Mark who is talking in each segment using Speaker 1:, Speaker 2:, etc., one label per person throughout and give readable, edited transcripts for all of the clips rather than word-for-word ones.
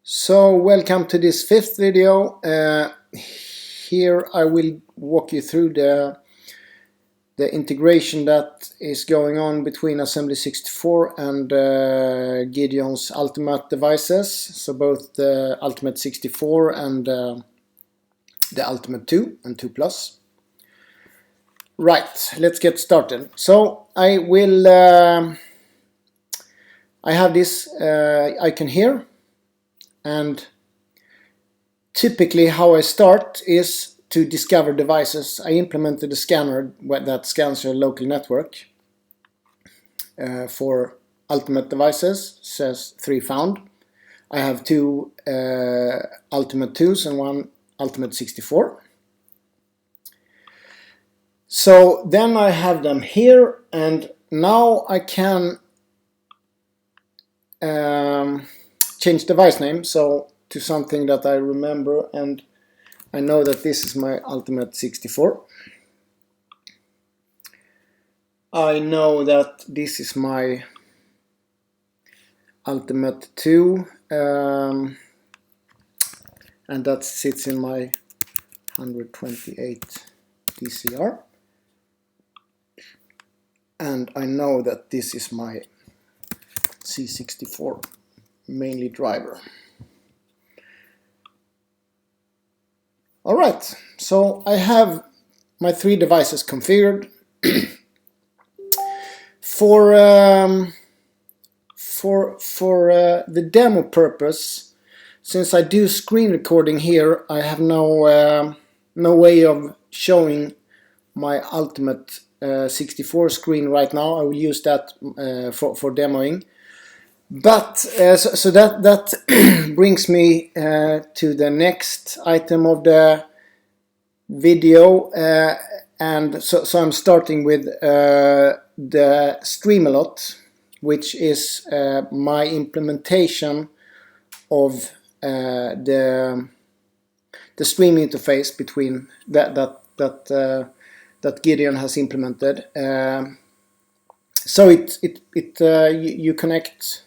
Speaker 1: So welcome to this fifth video. Here I will walk you through the integration that is going on between Assembly64 and Gideon's Ultimate devices. So both the Ultimate 64 and the Ultimate 2 and 2 Plus. Right, let's get started. So I will I have this icon here. And typically how I start is to discover devices. I implemented a scanner that scans your local network for Ultimate devices, says 3 found. I have 2 Ultimate 2s and 1 Ultimate 64. So then I have them here, and now I can change device name to something that I remember, and I know that this is my Ultimate 64. I know that this is my Ultimate 2 and that sits in my 128 DCR, and I know that this is my C64 mainly driver. Alright, so I have my 3 devices configured. For the demo purpose, since I do screen recording here, I have no way of showing my Ultimate 64 screen right now. I will use that for demoing. But so that brings me to the next item of the video, and so I'm starting with the Streamalot, which is my implementation of the stream interface between that Gideon has implemented. So you connect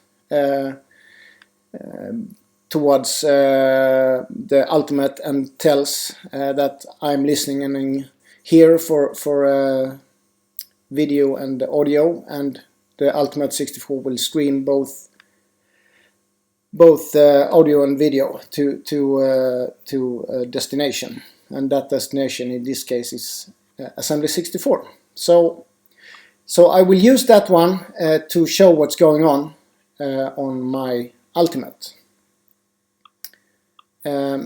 Speaker 1: towards the Ultimate and tells that I'm listening and here for video and audio, and the Ultimate 64 will stream both audio and video to a destination, and that destination in this case is Assembly64. So I will use that one to show what's going on my Ultimate.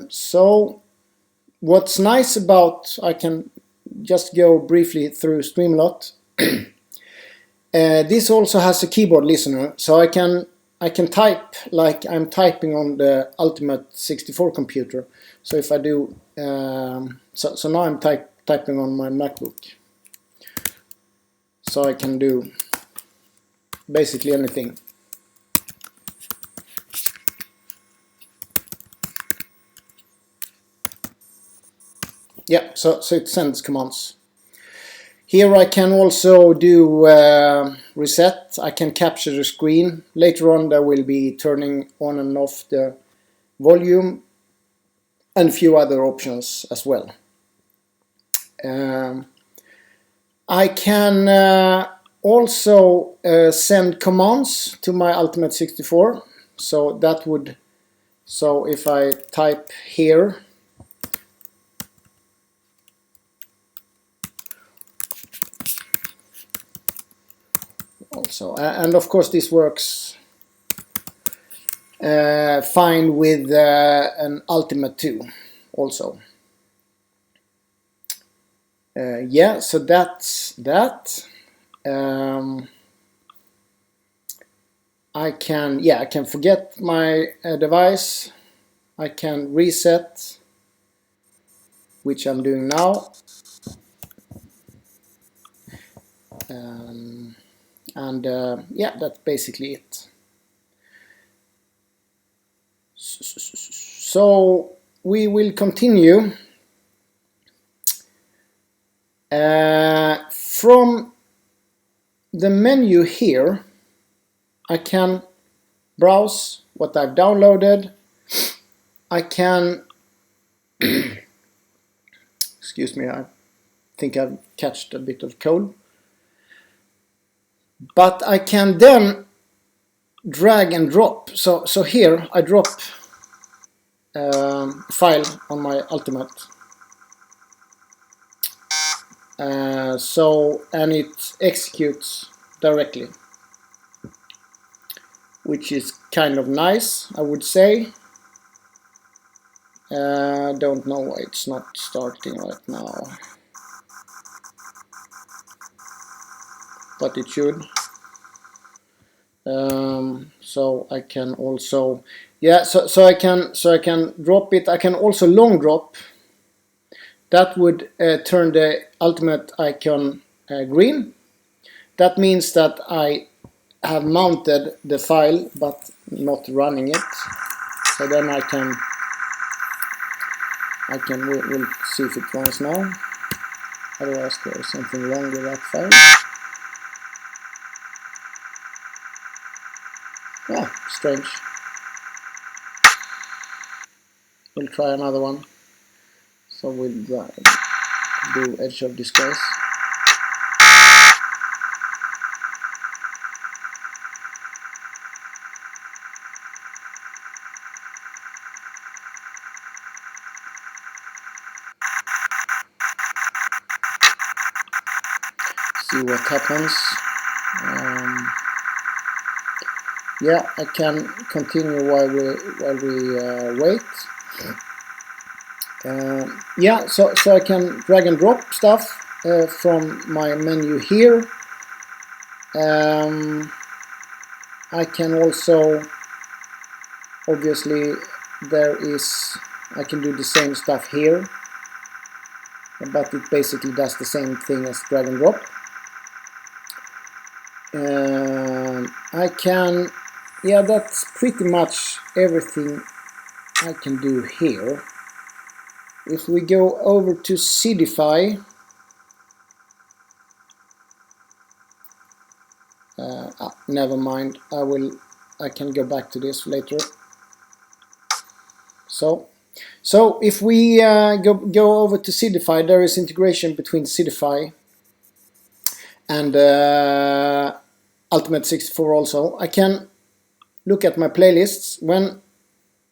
Speaker 1: So what's nice about, I can just go briefly through Streamalot. This also has a keyboard listener, so I can type like I'm typing on the Ultimate 64 computer. So if I do, so now I'm typing on my MacBook. So I can do basically anything. Yeah, so it sends commands. Here I can also do reset. I can capture the screen. Later on there will be turning on and off the volume and a few other options as well. I can also send commands to my Ultimate 64. So that would, so if I type here, also, and of course this works fine with an Ultimate 2 also. Yeah, so that's that. I can forget my device. I can reset, which I'm doing now. Yeah, that's basically it. So we will continue. From the menu here, I can browse what I've downloaded. I can excuse me, I think I've catched a bit of cold. But I can then drag and drop. So here I drop file on my Ultimate. And it executes directly, which is kind of nice, I would say. Don't know why it's not starting right now, but it should. So I can also, yeah, so I can drop it. I can also long drop. That would turn the Ultimate icon green. That means that I have mounted the file but not running it. So then we'll see if it runs now. Otherwise there is something wrong with that file. Ah, strange. We'll try another one. So we'll do Edge of Disgrace. See what happens. Yeah, I can continue while we wait. Yeah, so I can drag and drop stuff from my menu here. I can also, obviously, I can do the same stuff here, but it basically does the same thing as drag and drop. I can, yeah, that's pretty much everything I can do here. If we go over to Seedify, never mind, I can go back to this later. So if we go over to Seedify, there is integration between Seedify and Ultimate64 also. I can look at my playlists when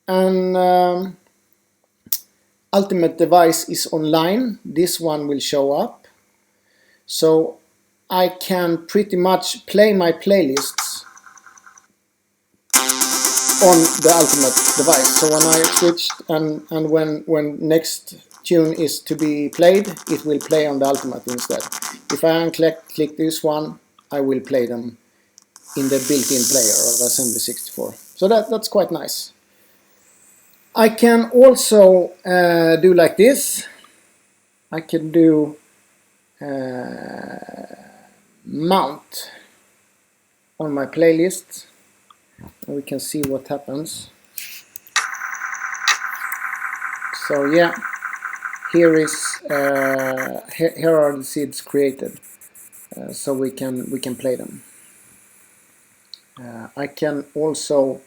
Speaker 1: an Ultimate device is online. This one will show up. So I can pretty much play my playlists on the Ultimate device. So when I switched and when next tune is to be played, it will play on the Ultimate instead. If I unclick this one, I will play them in the built-in player of Assembly64. So that's quite nice. I can also do like this. I can do mount on my playlist, and we can see what happens. So yeah, here are the seeds created, so we can play them. I can also,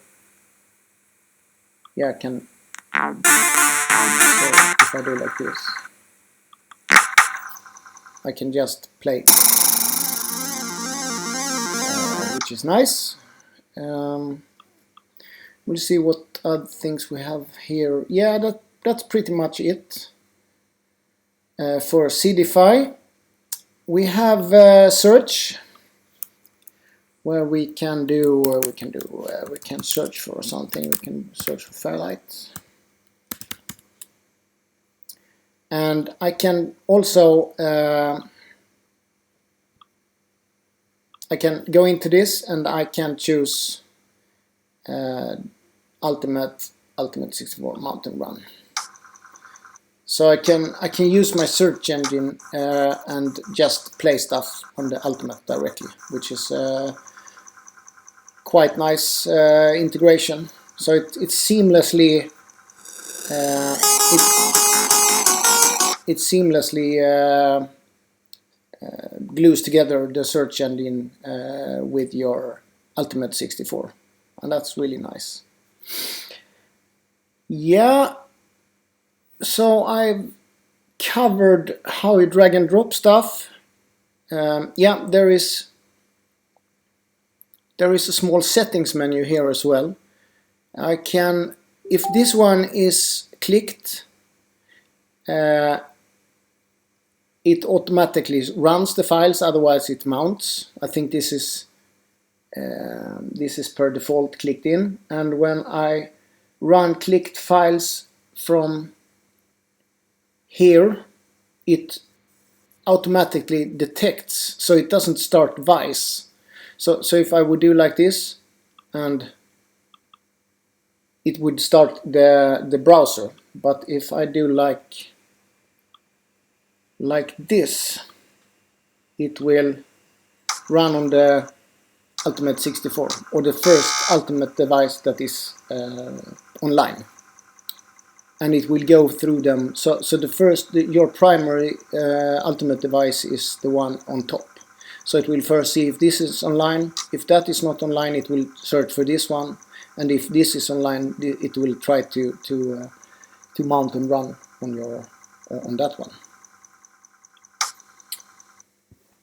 Speaker 1: yeah, so if I do like this, I can just play, which is nice. We'll see what other things we have here. Yeah, that's pretty much it. For Seedify, we have search, where we can search for something. We can search for Fairlight, and I can also I can go into this and I can choose Ultimate64 Mountain Run. So I can use my search engine and just play stuff on the Ultimate directly, which is quite nice integration. So it seamlessly glues together the search engine with your Ultimate 64, and that's really nice. Yeah, so I've covered how you drag and drop stuff. Yeah, there is a small settings menu here as well. I can, if this one is clicked, it automatically runs the files, otherwise it mounts. I think this is per default clicked in, and when I run clicked files from here, it automatically detects, so it doesn't start vice. So if I would do like this, and it would start the browser, but if I do like this, it will run on the Ultimate 64, or the first Ultimate device that is online, and it will go through them. So the first, your primary Ultimate device is the one on top. So it will first see if this is online. If that is not online, it will search for this one, and if this is online, it will try to mount and run on your on that one.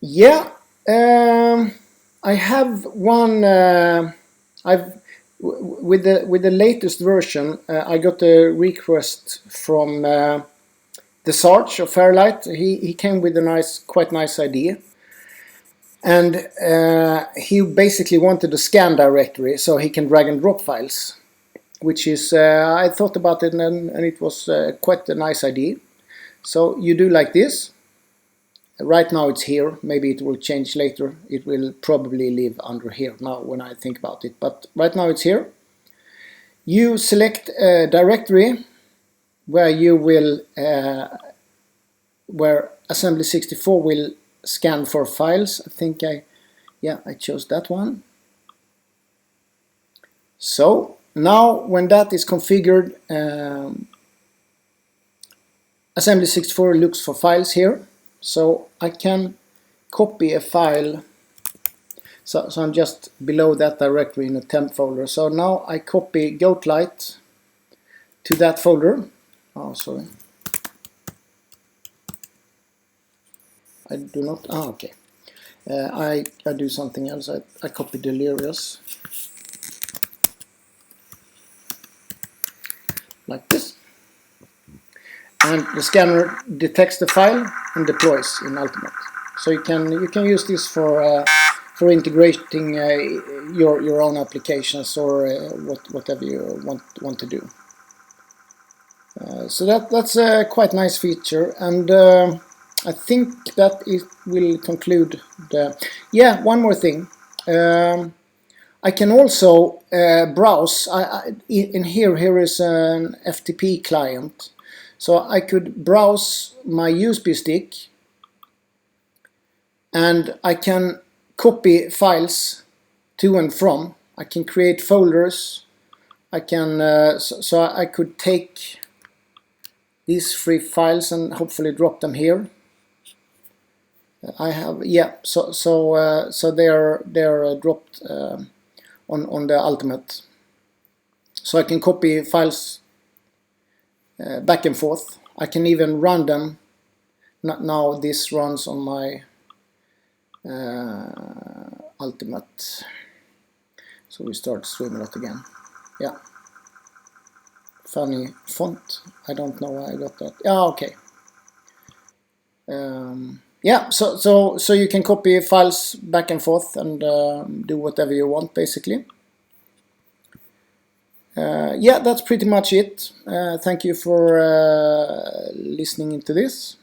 Speaker 1: Yeah, I have one. With the latest version, I got a request from the Sarge of Fairlight. He came with a quite nice idea, and he basically wanted a scan directory so he can drag and drop files, which is I thought about it, and it was quite a nice idea. So you do like this. Right now it's here, maybe it will change later. It will probably live under here now when I think about it, but right now it's here. You select a directory where you will where Assembly64 will scan for files. I think I chose that one. So now when that is configured, Assembly64 looks for files here. So I can copy a file. So I'm just below that directory in a temp folder. So now I copy Goatlight to that folder. Oh, sorry. I do not. Ah, okay. I do something else. I copy Delirious like this, and the scanner detects the file and deploys in Ultimate. So you can use this for integrating your own applications, or whatever you want to do. So that's a quite nice feature, and I think that it will conclude the. Yeah, one more thing. I can also browse. In here is an FTP client, so I could browse my USB stick, and I can copy files to and from. I can create folders. I can so I could take these 3 files and hopefully drop them here. I have so they are dropped on the Ultimate. So I can copy files back and forth. I can even run them. Now this runs on my Ultimate. So we start Streamlabs again. Yeah. Funny font. I don't know why I got that. Ah, okay. Yeah, so you can copy files back and forth and do whatever you want, basically. Yeah, that's pretty much it. Thank you for listening into this.